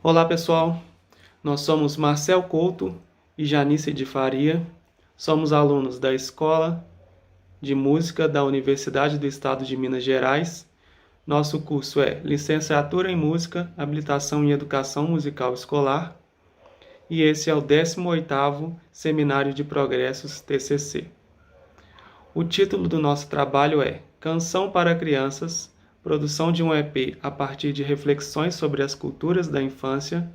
Olá pessoal, nós somos Marcel Couto e Janice de Faria, somos alunos da Escola de Música da Universidade do Estado de Minas Gerais. Nosso curso é Licenciatura em Música, Habilitação em Educação Musical Escolar e esse é o 18º Seminário de Progressos TCC. O título do nosso trabalho é Canção para Crianças, produção de um EP a partir de reflexões sobre as culturas da infância,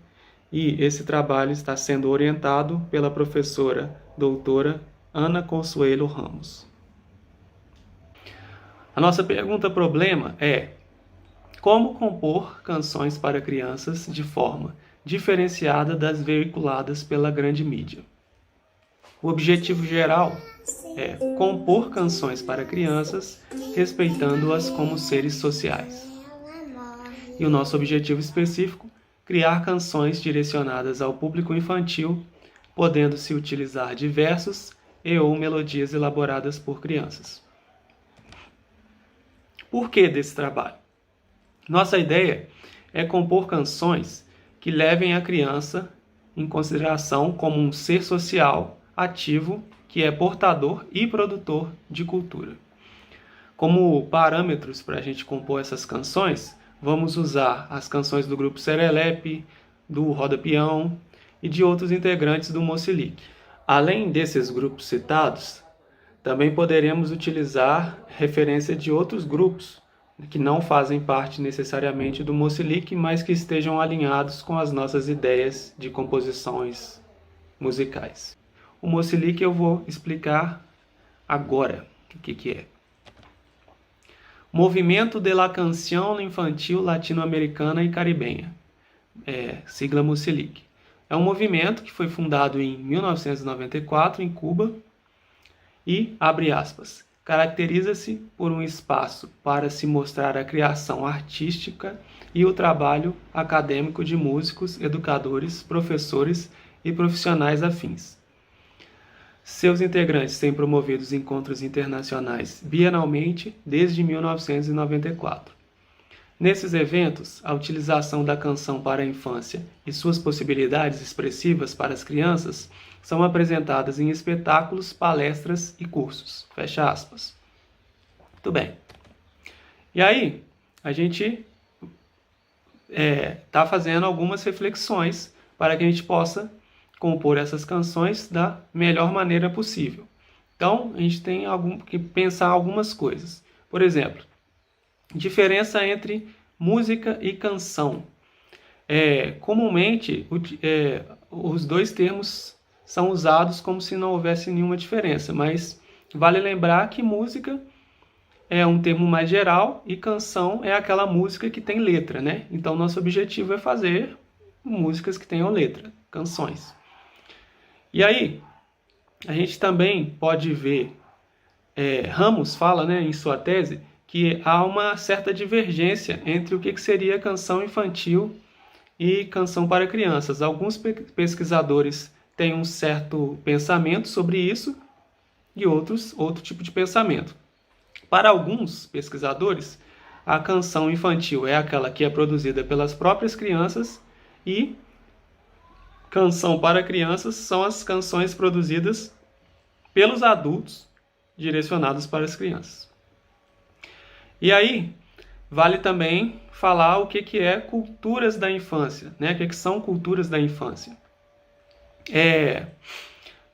e esse trabalho está sendo orientado pela professora doutora Ana Consuelo Ramos. A nossa pergunta-problema é: como compor canções para crianças de forma diferenciada das veiculadas pela grande mídia? O objetivo geral é compor canções para crianças, respeitando-as como seres sociais. E o nosso objetivo específico, criar canções direcionadas ao público infantil, podendo-se utilizar de versos e ou melodias elaboradas por crianças. Por que desse trabalho? Nossa ideia é compor canções que levem a criança em consideração como um ser social, ativo, que é portador e produtor de cultura. Como parâmetros para a gente compor essas canções, vamos usar as canções do grupo Serelepe, do Roda Peão e de outros integrantes do Mocilic. Além desses grupos citados, também poderemos utilizar referência de outros grupos que não fazem parte necessariamente do Mocilic, mas que estejam alinhados com as nossas ideias de composições musicais. O Mocilic eu vou explicar agora o que é. Movimento de la Canción Infantil Latino-Americana e Caribenha, sigla Mocilic. É um movimento que foi fundado em 1994 em Cuba e, abre aspas, caracteriza-se por um espaço para se mostrar a criação artística e o trabalho acadêmico de músicos, educadores, professores e profissionais afins. Seus integrantes têm promovido encontros internacionais bienalmente desde 1994. Nesses eventos, a utilização da canção para a infância e suas possibilidades expressivas para as crianças são apresentadas em espetáculos, palestras e cursos. Fecha aspas. Muito bem. E aí, a gente está fazendo algumas reflexões para que a gente possa compor essas canções da melhor maneira possível. Então, a gente tem que pensar algumas coisas. Por exemplo, diferença entre música e canção. Comumente, os dois termos são usados como se não houvesse nenhuma diferença, mas vale lembrar que música é um termo mais geral e canção é aquela música que tem letra, né? Então, nosso objetivo é fazer músicas que tenham letra, canções. E aí, a gente também pode ver, Ramos fala, né, em sua tese, que há uma certa divergência entre o que seria canção infantil e canção para crianças. Alguns pesquisadores têm um certo pensamento sobre isso e outros outro tipo de pensamento. Para alguns pesquisadores, a canção infantil é aquela que é produzida pelas próprias crianças e canção para crianças são as canções produzidas pelos adultos direcionadas para as crianças. E aí, vale também falar o que é culturas da infância, né? O que são culturas da infância.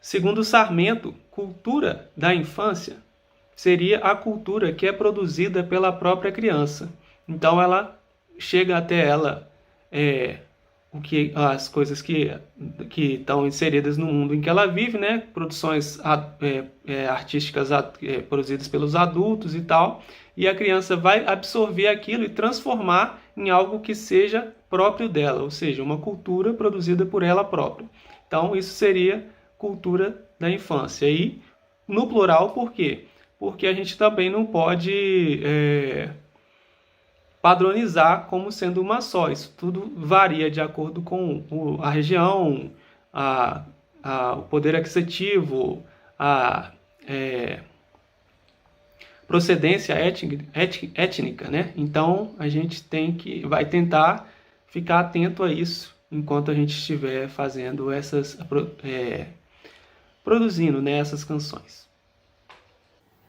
Segundo Sarmento, cultura da infância seria a cultura que é produzida pela própria criança. Então, ela chega até ela as coisas que estão inseridas no mundo em que ela vive, né? Produções artísticas produzidas pelos adultos e tal, e a criança vai absorver aquilo e transformar em algo que seja próprio dela, ou seja, uma cultura produzida por ela própria. Então, isso seria cultura da infância. E, no plural, por quê? Porque a gente também não pode padronizar como sendo uma só. Isso tudo varia de acordo com a região, o poder aquisitivo, a procedência étnica, né? Então, a gente vai tentar ficar atento a isso enquanto a gente estiver fazendo produzindo, né, essas canções.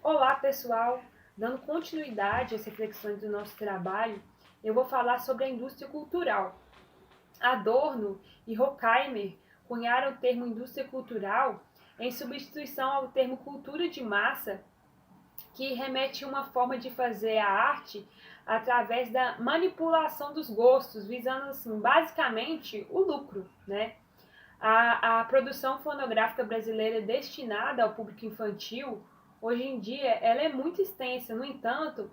Olá, pessoal! Dando continuidade às reflexões do nosso trabalho, eu vou falar sobre a indústria cultural. Adorno e Horkheimer cunharam o termo indústria cultural em substituição ao termo cultura de massa, que remete a uma forma de fazer a arte através da manipulação dos gostos, visando assim, basicamente o lucro, né? A produção fonográfica brasileira destinada ao público infantil, hoje em dia, ela é muito extensa. No entanto,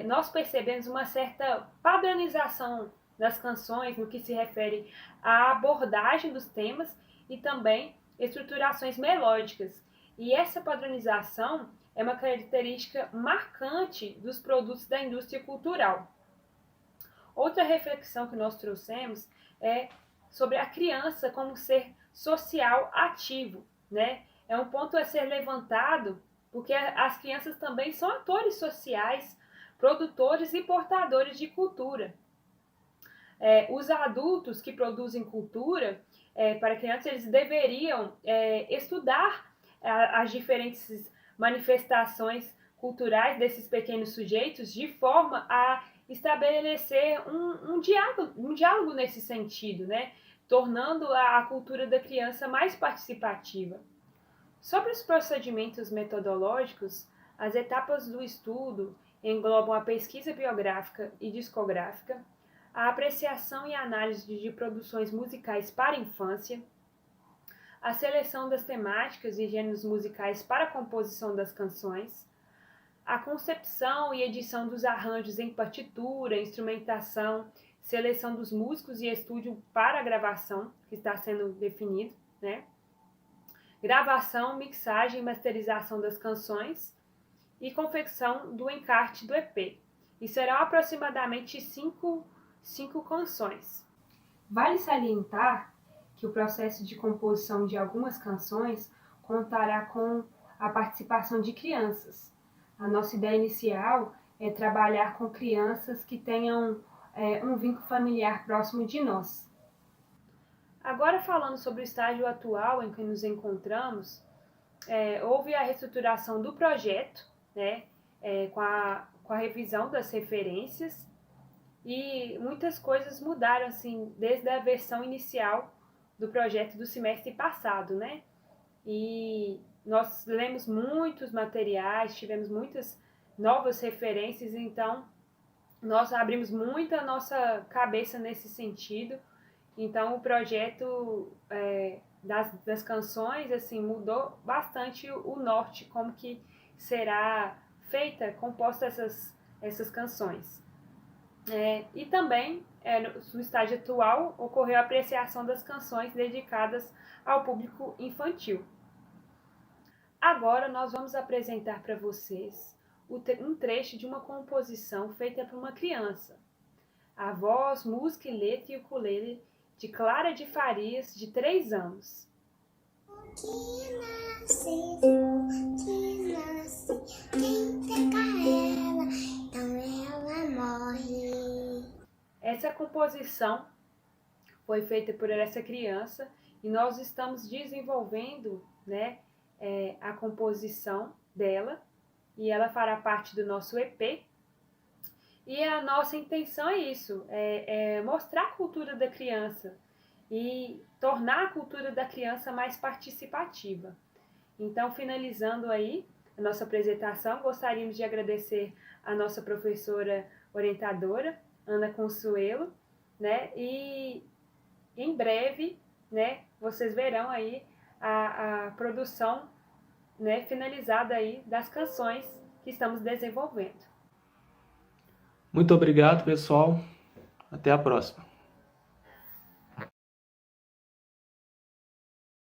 nós percebemos uma certa padronização das canções no que se refere à abordagem dos temas e também estruturações melódicas. E essa padronização é uma característica marcante dos produtos da indústria cultural. Outra reflexão que nós trouxemos é sobre a criança como ser social ativo, né? É um ponto a ser levantado porque as crianças também são atores sociais, produtores e portadores de cultura. Os adultos que produzem cultura para crianças, eles deveriam estudar as diferentes manifestações culturais desses pequenos sujeitos de forma a estabelecer um diálogo nesse sentido, né? Tornando a cultura da criança mais participativa. Sobre os procedimentos metodológicos, as etapas do estudo englobam a pesquisa biográfica e discográfica, a apreciação e análise de produções musicais para a infância, a seleção das temáticas e gêneros musicais para a composição das canções, a concepção e edição dos arranjos em partitura, instrumentação, seleção dos músicos e estúdio para a gravação, que está sendo definido, né? Gravação, mixagem e masterização das canções e confecção do encarte do EP. E serão aproximadamente cinco canções. Vale salientar que o processo de composição de algumas canções contará com a participação de crianças. A nossa ideia inicial é trabalhar com crianças que tenham um vínculo familiar próximo de nós. Agora, falando sobre o estágio atual em que nos encontramos, houve a reestruturação do projeto, né, com a revisão das referências, e muitas coisas mudaram assim desde a versão inicial do projeto do semestre passado, né? E nós lemos muitos materiais, tivemos muitas novas referências, então nós abrimos muito a nossa cabeça nesse sentido. Então o projeto das canções assim mudou bastante o norte, como que será composta essas canções. E também, no estágio atual, ocorreu a apreciação das canções dedicadas ao público infantil. Agora nós vamos apresentar para vocês um trecho de uma composição feita para uma criança. A voz, música e letra e ukulele de Clara de Farias, de 3 anos. Que nasce, quem pega ela, então ela morre. Essa composição foi feita por essa criança e nós estamos desenvolvendo, né, a composição dela, e ela fará parte do nosso EP. E a nossa intenção é isso, mostrar a cultura da criança e tornar a cultura da criança mais participativa. Então, finalizando aí a nossa apresentação, gostaríamos de agradecer a nossa professora orientadora, Ana Consuelo, né? E em breve, né, vocês verão aí a produção, né, finalizada aí das canções que estamos desenvolvendo. Muito obrigado, pessoal. Até a próxima.